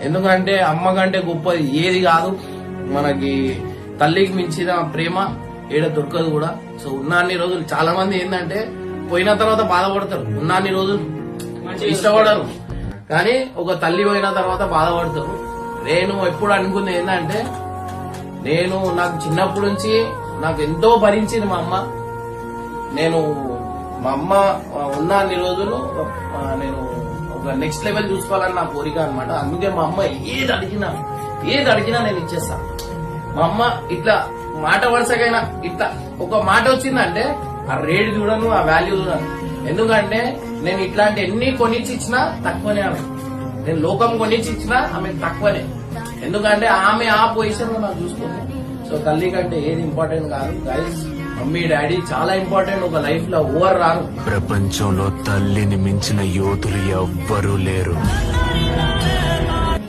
ఎందుకంటే అమ్మ కంటే గొప్పది ఏది కాదు మనకి. తల్లికి మించిన ప్రేమ ఏడ దొరకదు కూడా. సో ఉన్నన్ని రోజులు చాలా మంది ఏంటంటే పోయిన తర్వాత బాధపడతారు, ఉన్నన్ని రోజులు ఇష్టపడరు, కానీ ఒక తల్లి పోయిన తర్వాత బాధపడతారు. నేను ఎప్పుడు అనుకుంది ఏంటంటే, నాకు చిన్నప్పటి నుంచి నాకు ఎంతో భరించింది మా అమ్మ. మా అమ్మ ఉన్న అన్ని రోజులు నేను ఒక నెక్స్ట్ లెవెల్ చూసుకోవాలని నా కోరిక అనమాట. అందుకే మా అమ్మ ఏది అడిగినా నేను ఇచ్చేస్తా. మా అమ్మ ఇట్లా మాట వరుసకైనా ఇట్లా ఒక మాట వచ్చిందంటే ఆ రేట్ చూడను, ఆ వాల్యూ చూడను. ఎందుకంటే నేను ఇట్లాంటి ఎన్ని కొనిచ్చి ఇచ్చినా తక్కువనే ఆమె. నేను లోకం కొనిచ్చి ఇచ్చినా ఆమె తక్కువనే. ఎందుకంటే ఆమె ఆ పొజిషన్ లో నాకు చూసుకుంది. సో తల్లి కంటే ఏది ఇంపార్టెంట్ కాదు గైస్. మమ్మీ డాడీ చాలా ఇంపార్టెంట్ ఒక లైఫ్ లో. ఓవర్ రాను. ప్రపంచంలో తల్లిని మించిన యోధులు ఎవ్వరూ లేరు.